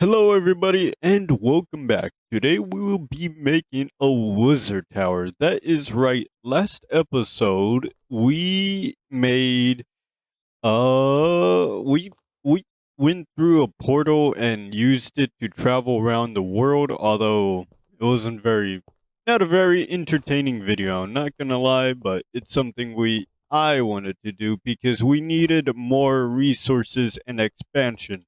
Hello, everybody, and welcome back. Today we will be making a wizard tower. That is right. Last episode we made we went through a portal and used it to travel around the world. Although it wasn't very not a very entertaining video. I'm not gonna lie, but it's something I wanted to do because we needed more resources and expansion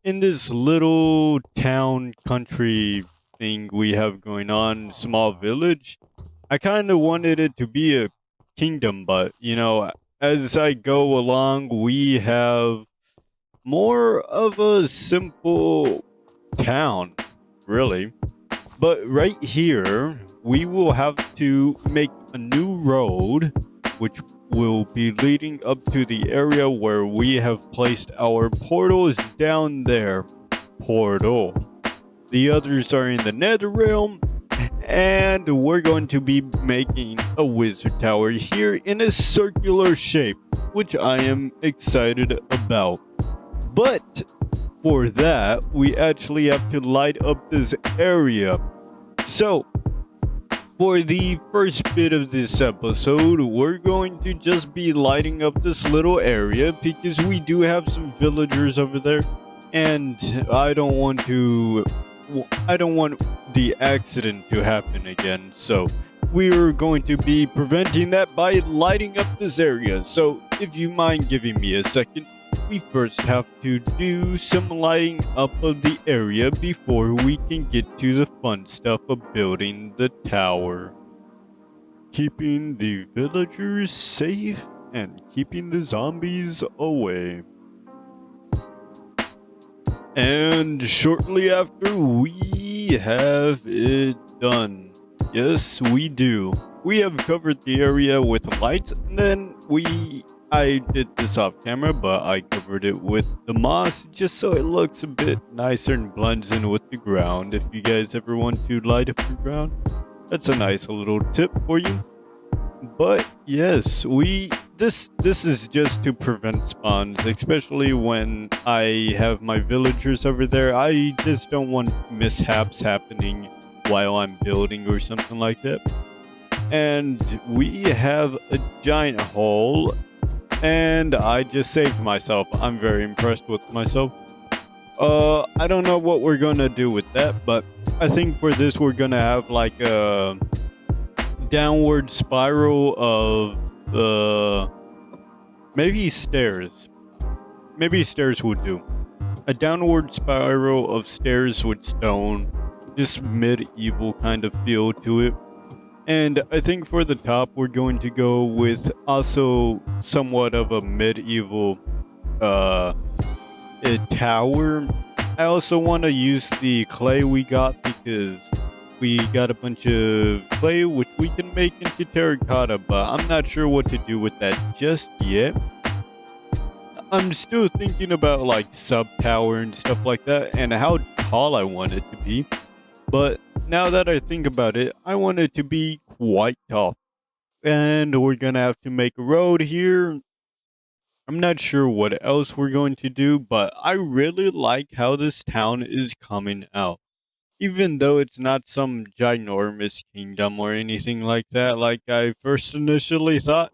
in this little town country thing we have going on, small village. I kind of wanted it to be a kingdom, but as I go along, we have more of a simple town, really. But right here, we will have to make a new road, which will be leading up to the area where we have placed our portals down there. Portal. The others are in the Nether Realm, and we're going to be making a wizard tower here in a circular shape, which I am excited about. But for that, we actually have to light up this area. So, for the first bit of this episode, we're going to just be lighting up this little area because we do have some villagers over there, and I don't want the accident to happen again. So, we're going to be preventing that by lighting up this area. So, if you mind giving me a second, we first have to do some lighting up of the area before we can get to the fun stuff of building the tower. Keeping the villagers safe and keeping the zombies away. And shortly after, we have it done. Yes, we do. We have covered the area with lights, and then I did this off camera, but I covered it with the moss just so it looks a bit nicer and blends in with the ground. If you guys ever want to light up your ground, that's a nice little tip for you. But yes, we this is just to prevent spawns, especially when I have my villagers over there. I just don't want mishaps happening while I'm building or something like that. And we have a giant hole, and I just saved myself. I'm very impressed with myself. I don't know what we're gonna do with that, but I think for this we're gonna have like a downward spiral of maybe stairs. Maybe stairs would do. A downward spiral of stairs with stone, just medieval kind of feel to it. And I think for the top, we're going to go with also somewhat of a medieval a tower. I also want to use the clay we got because we got a bunch of clay which we can make into terracotta, but I'm not sure what to do with that just yet. I'm still thinking about like sub tower and stuff like that and how tall I want it to be. But now that I think about it, I want it to be quite tall. And we're gonna have to make a road here. I'm not sure what else we're going to do, but I really like how this town is coming out. Even though it's not some ginormous kingdom or anything like that, like I first initially thought,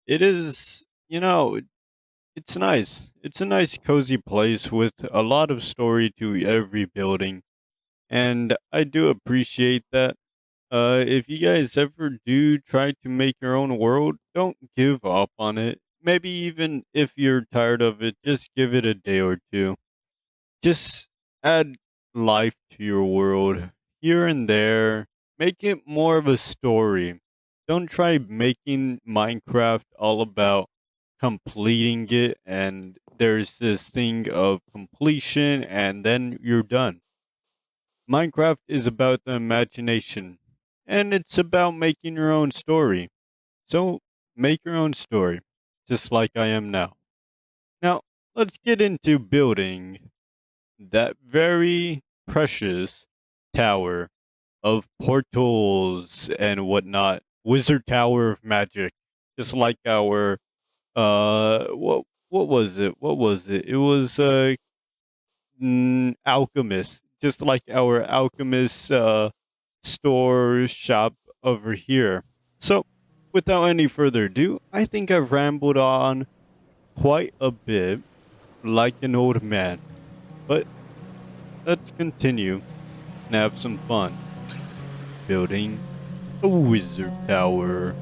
it is, it's nice. It's a nice, cozy place with a lot of story to every building. And I do appreciate that. If you guys ever do try to make your own world, don't give up on it. Maybe even if you're tired of it, just give it a day or two. Just add life to your world here and there. Make it more of a story. Don't try making Minecraft all about completing it and there's this thing of completion and then you're done. Minecraft is about the imagination and it's about making your own story. So make your own story, just like I am now. Now, let's get into building that very precious tower of portals and whatnot. Wizard Tower of Magic. Just like our what was it? What was it? It was alchemist, just like our alchemist store shop over here. So, without any further ado, I think I've rambled on quite a bit like an old man. But let's continue and have some fun building a wizard tower.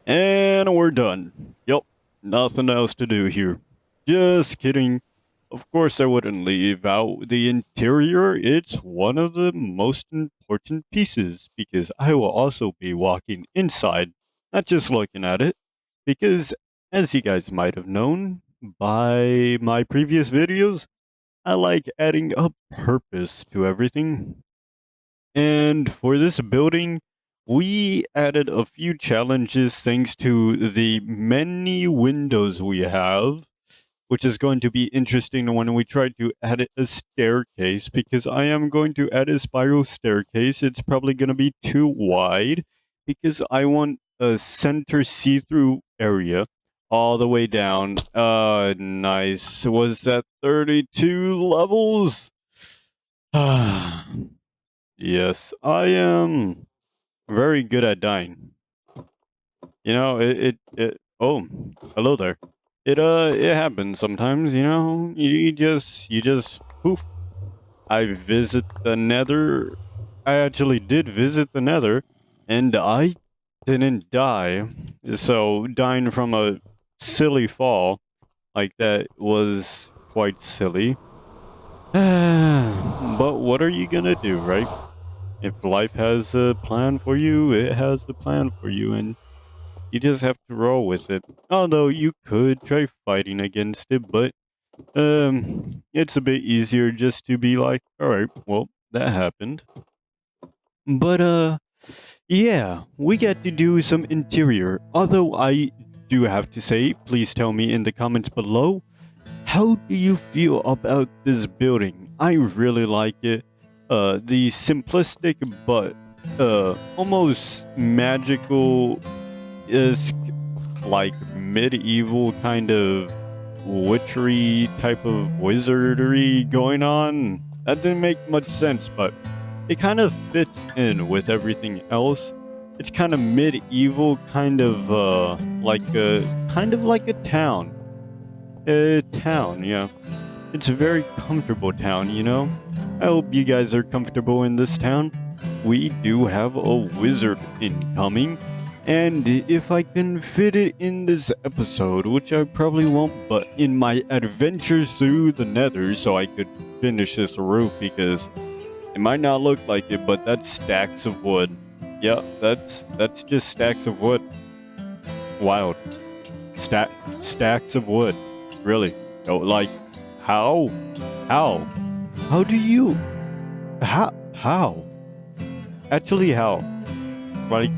And we're done. Yep, nothing else to do here. Just kidding. Of course, I wouldn't leave out the interior. It's one of the most important pieces because I will also be walking inside, not just looking at it. Because, as you guys might have known by my previous videos, I like adding a purpose to everything. And for this building, we added a few challenges thanks to the many windows we have, which is going to be interesting when we try to add a staircase, because I am going to add a spiral staircase. It's probably going to be too wide because I want a center see-through area all the way down. Nice. Was that 32 levels? Yes, I am very good at dying. You know, oh, hello there. It happens sometimes, you know. You just poof. I visit the Nether. I actually did visit the Nether, and I didn't die. So dying from a silly fall like that was quite silly. But what are you gonna do, right? If life has a plan for you, it has the plan for you, and you just have to roll with it. Although you could try fighting against it, but it's a bit easier just to be like, all right, well, that happened. But yeah, we get to do some interior. Although I do have to say, please tell me in the comments below, how do you feel about this building? I really like it. The simplistic but almost magical is like medieval kind of witchery type of wizardry going on. That didn't make much sense, but it kind of fits in with everything else. It's kind of medieval, kind of like a town. A town, yeah. It's a very comfortable town, you know? I hope you guys are comfortable in this town. We do have a wizard incoming, and if I can fit it in this episode, which I probably won't, but in my adventures through the Nether, so I could finish this roof, because it might not look like it, but that's stacks of wood. Yeah, that's just stacks of wood. Wild. Stacks of wood. Really. Oh, like, how? How? How do you? How? Actually, how? Like,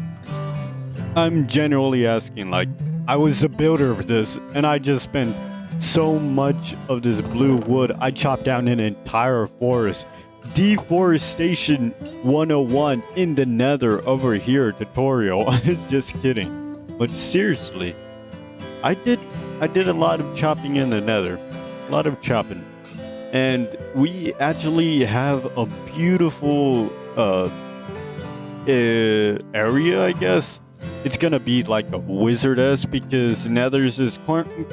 I'm genuinely asking, like, I was the builder of this, and I just spent so much of this blue wood. I chopped down an entire forest. Deforestation 101 in the Nether over here tutorial. Just kidding. But seriously, I did a lot of chopping in the Nether. A lot of chopping. And we actually have a beautiful area, I guess. It's gonna be like a wizardess because Nether's is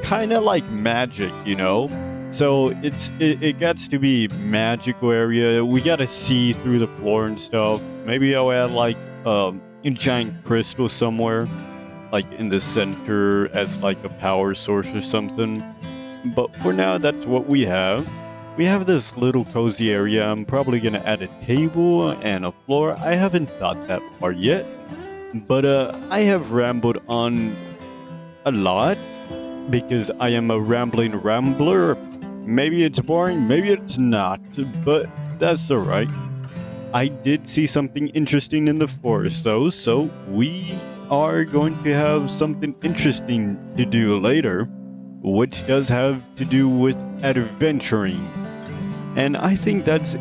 kind of like magic, you know. So it gets to be magical area. We gotta see through the floor and stuff. Maybe I'll add like a giant crystal somewhere, like in the center as like a power source or something. But for now, that's what we have. We have this little cozy area. I'm probably gonna add a table and a floor. I haven't thought that far yet. But I have rambled on a lot because I am a rambling rambler. Maybe it's boring, maybe it's not, but that's alright. I did see something interesting in the forest though, so we are going to have something interesting to do later, which does have to do with adventuring. And I think that's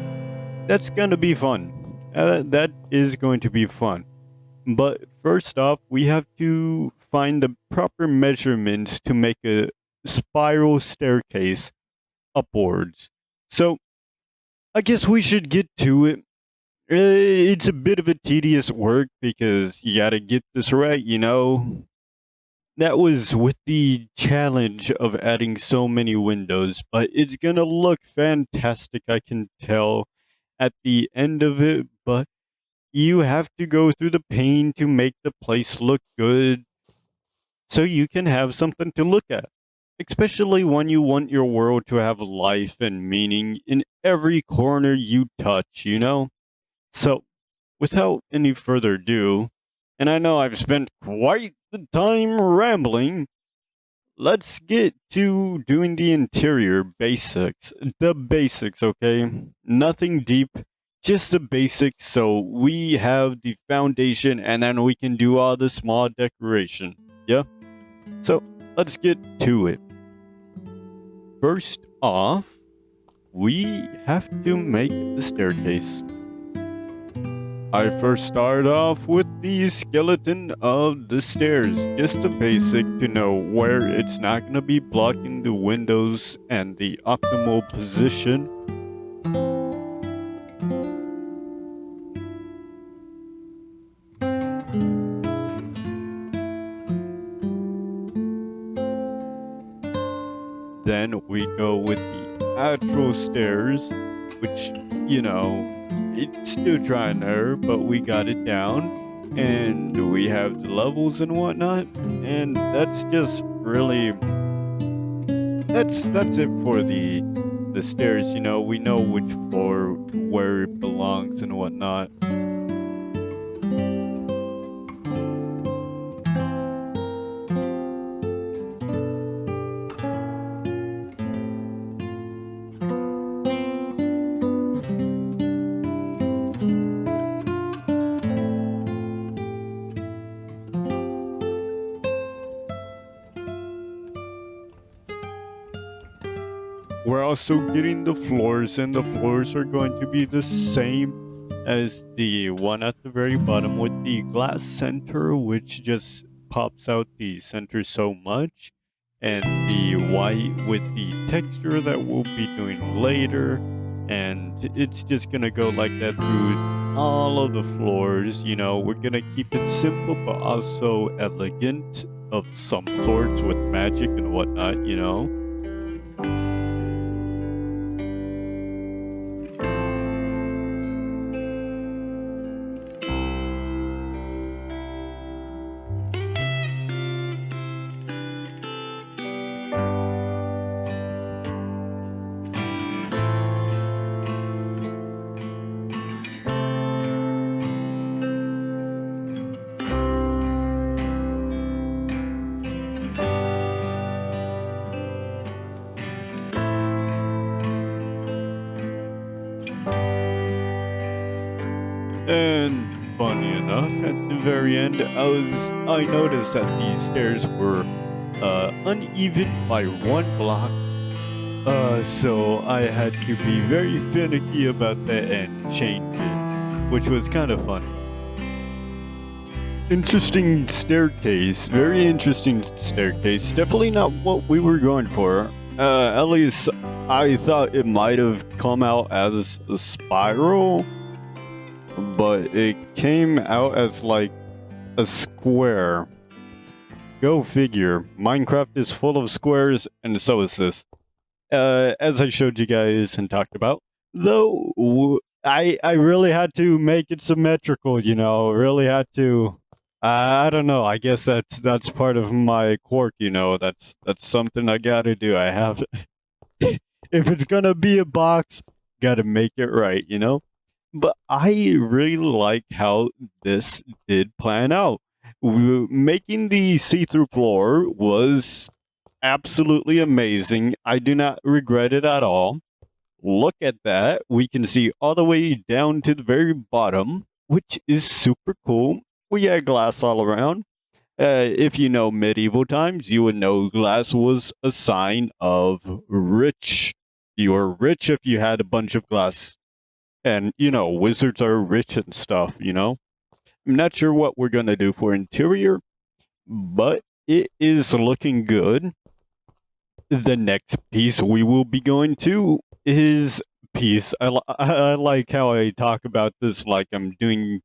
gonna be fun. That is going to be fun. But first off, we have to find the proper measurements to make a spiral staircase upwards. So, I guess we should get to it. It's a bit of a tedious work because you gotta get this right, you know? That was with the challenge of adding so many windows, but it's gonna look fantastic, I can tell, at the end of it, but you have to go through the pain to make the place look good so you can have something to look at. Especially when you want your world to have life and meaning in every corner you touch, you know? So, without any further ado, and I know I've spent quite the time rambling, let's get to doing the interior basics. The basics, okay? Nothing deep, just the basics so we have the foundation and then we can do all the small decoration. Yeah? So, let's get to it. First off, we have to make the staircase. I first start off with the skeleton of the stairs, just the basic to know where it's not going to be blocking the windows and the optimal position. Then we go with the actual stairs, which, you know, it's still try and error, but we got it down. And we have the levels and whatnot. And that's just really that's it for the stairs, you know. We know which floor where it belongs and whatnot. We're also getting the floors, and the floors are going to be the same as the one at the very bottom with the glass center, which just pops out the center so much, and the white with the texture that we'll be doing later. And it's just gonna go like that through all of the floors. You know, we're gonna keep it simple but also elegant of some sorts with magic and whatnot, you know. And funny enough, at the very end, I noticed that these stairs were uneven by one block. So I had to be very finicky about that and change it, which was kind of funny. Interesting staircase, very interesting staircase. Definitely not what we were going for. At least I thought it might have come out as a spiral, but it came out as like a square. Go figure. Minecraft is full of squares, and so is this. As I showed you guys and talked about, though, I really had to make it symmetrical. You know, really had to. I don't know. I guess that's part of my quirk. You know, that's something I gotta do. I have. If it's gonna be a box, gotta make it right. You know. But I really like how this did plan out. Making the see-through floor was absolutely amazing. I do not regret it at all. Look at that. We can see all the way down to the very bottom, which is super cool. We had glass all around. If you know medieval times, you would know glass was a sign of rich. You were rich if you had a bunch of glass. And, you know, wizards are rich and stuff, you know? I'm not sure what we're going to do for interior, but it is looking good. The next piece we will be going to is piece. I like how I talk about this like I'm doing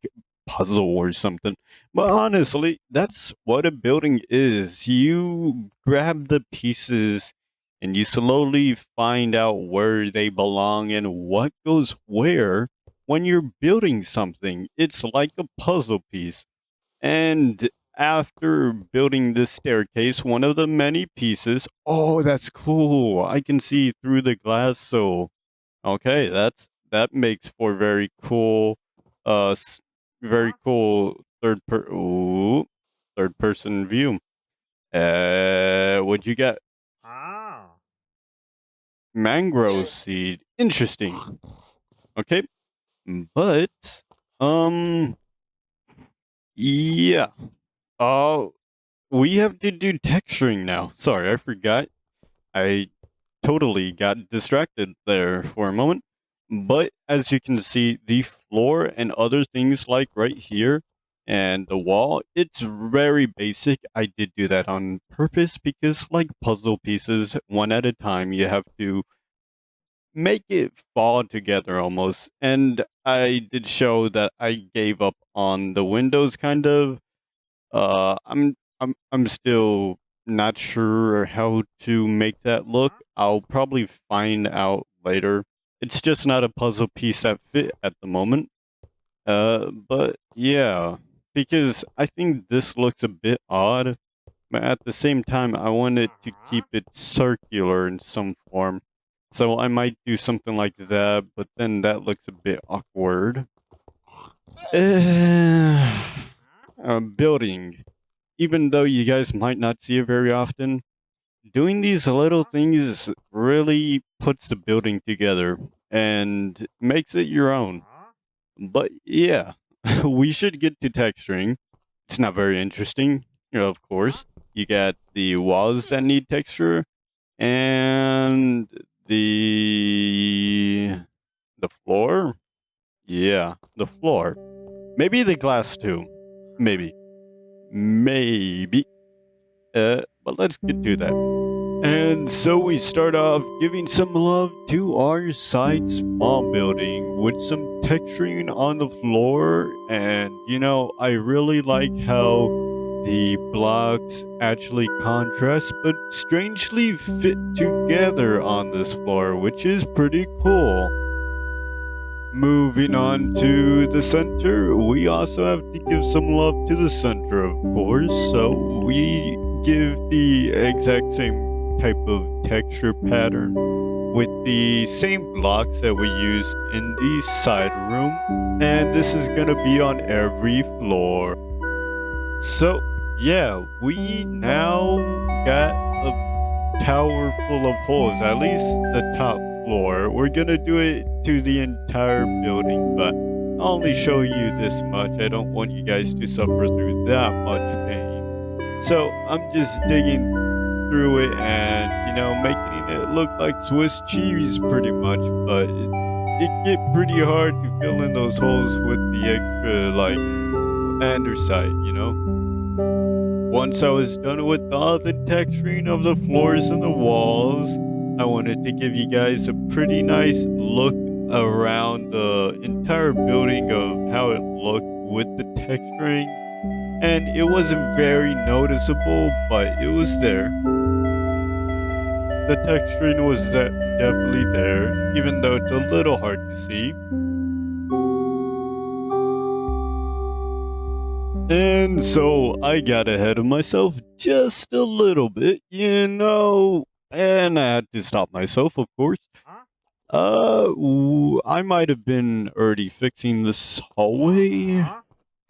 puzzle or something. But honestly, that's what a building is. You grab the pieces and you slowly find out where they belong and what goes where when you're building something. It's like a puzzle piece. And after building this staircase, one of the many pieces, oh, that's cool. I can see through the glass, so okay, that makes for very cool very cool third person view. What'd you get? Ah. Mangrove seed. Interesting. Okay. But yeah. Oh, we have to do texturing now. Sorry, I forgot. I totally got distracted there for a moment. But as you can see, the floor and other things like right here and the wall, it's very basic. I did do that on purpose because like puzzle pieces, one at a time, you have to make it fall together almost. And I did show that I gave up on the windows kind of. I'm still not sure how to make that look. I'll probably find out later. It's just not a puzzle piece that fit at the moment. But yeah, because I think this looks a bit odd, but at the same time, I wanted to keep it circular in some form. So I might do something like that, but then that looks a bit awkward. Building. Even though you guys might not see it very often, doing these little things really puts the building together and makes it your own. But yeah, we should get to texturing. It's not very interesting, of course. You got the walls that need texture and the floor. Yeah, the floor. Maybe the glass too. Maybe. Maybe. But let's get to that. And so we start off giving some love to our side small building with some texturing on the floor. And you know, I really like how the blocks actually contrast but strangely fit together on this floor, which is pretty cool. Moving on to the center, we also have to give some love to the center, of course. So we give the exact same type of texture pattern with the same blocks that we used in the side room. And this is going to be on every floor. So, yeah, we now got a tower full of holes, at least the top floor. We're gonna do it to the entire building, but I'll only show you this much. I don't want you guys to suffer through that much pain. So I'm just digging through it and, you know, making it look like Swiss cheese pretty much, but it get pretty hard to fill in those holes with the extra, like, underside, you know? Once I was done with all the texturing of the floors and the walls, I wanted to give you guys a pretty nice look around the entire building of how it looked with the texturing. And it wasn't very noticeable, but it was there. The texturing was definitely there, even though it's a little hard to see. And so I got ahead of myself just a little bit, you know, and I had to stop myself, of course. I might have been already fixing this hallway.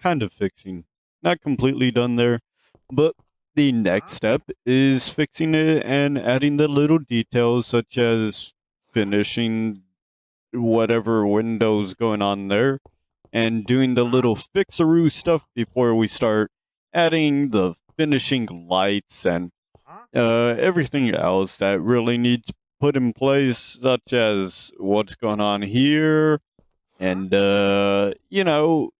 Kind of fixing. Not completely done there. But the next step is fixing it and adding the little details, such as finishing whatever windows going on there and doing the little fixaroo stuff before we start adding the finishing lights and everything else that really needs put in place, such as what's going on here and you know,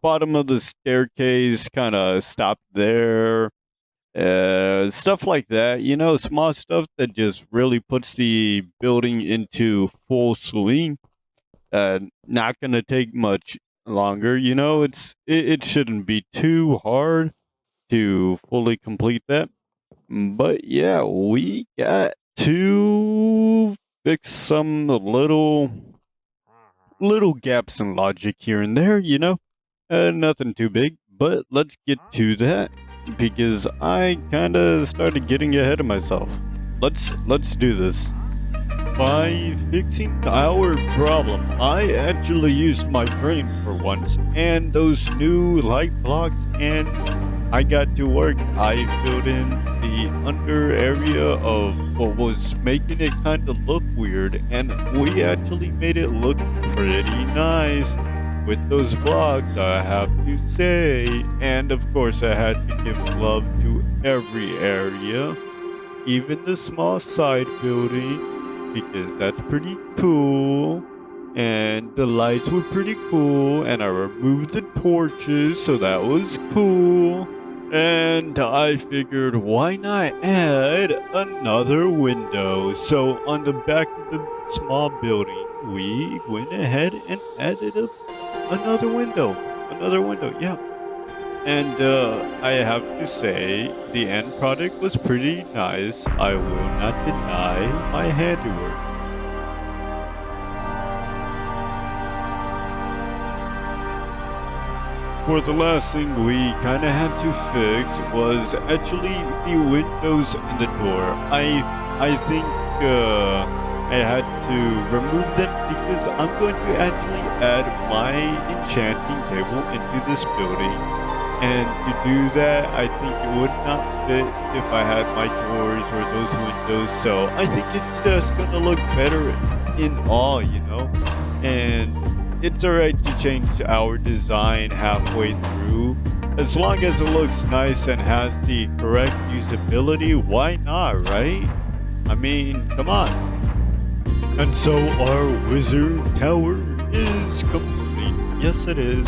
bottom of the staircase kind of stop there, stuff like that, you know, small stuff that just really puts the building into full swing. Not gonna take much longer, you know. It shouldn't be too hard to fully complete that. But yeah, we got to fix some little gaps in logic here and there, you know. Nothing too big, but let's get to that because I kind of started getting ahead of myself. Let's do this. By fixing our problem, I actually used my brain for once, and those new light blocks, and I got to work. I filled in the under area of what was making it kind of look weird, and we actually made it look pretty nice with those blocks, I have to say. And of course, I had to give love to every area, even the small side building, because that's pretty cool. and the lights were pretty cool, and I removed the torches, so that was cool. And I figured, why not add another window? So on the back of the small building, we went ahead and added another window. Another window, yeah. And I have to say, the end product was pretty nice. I will not deny my handiwork. For the last thing we kind of had to fix was actually the windows in the door. I think I had to remove them because I'm going to actually add my enchanting table into this building. And to do that, I think it would not fit if I had my doors or those windows. So I think it's just gonna look better in all, you know? And it's alright to change our design halfway through. As long as it looks nice and has the correct usability, why not, right? I mean, come on. And so our wizard tower is complete. Yes, it is.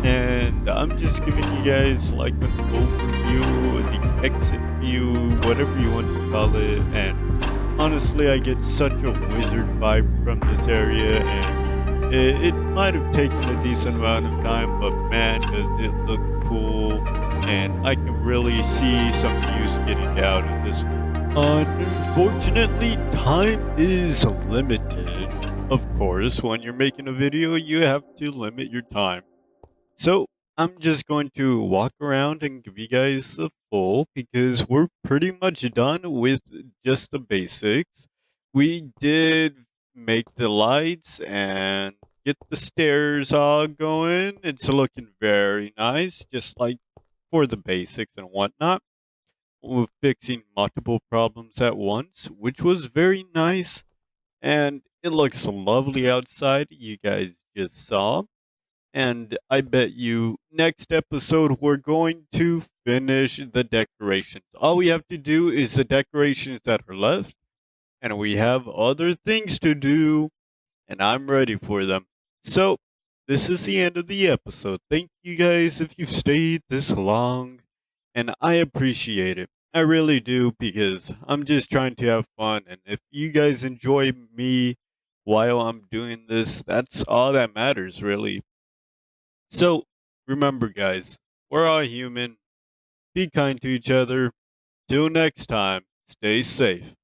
And I'm just giving you guys like an overview, the exit view, whatever you want to call it. And honestly, I get such a wizard vibe from this area, and it might have taken a decent amount of time, but man, does it look cool. And I can really see some use getting out of this one. Unfortunately, time is limited. Of course, when you're making a video, you have to limit your time. So I'm just going to walk around and give you guys the full because we're pretty much done with just the basics. We did make the lights and get the stairs all going. It's looking very nice, just like for the basics and whatnot. We're fixing multiple problems at once, which was very nice. And it looks lovely outside. You guys just saw. And I bet you next episode we're going to finish the decorations. All we have to do is the decorations that are left, and we have other things to do, and I'm ready for them. So, this is the end of the episode. Thank you guys if you've stayed this long, and I appreciate it. I really do because I'm just trying to have fun, and if you guys enjoy me while I'm doing this, that's all that matters, really. So, remember, guys, we're all human. Be kind to each other. Till next time, stay safe.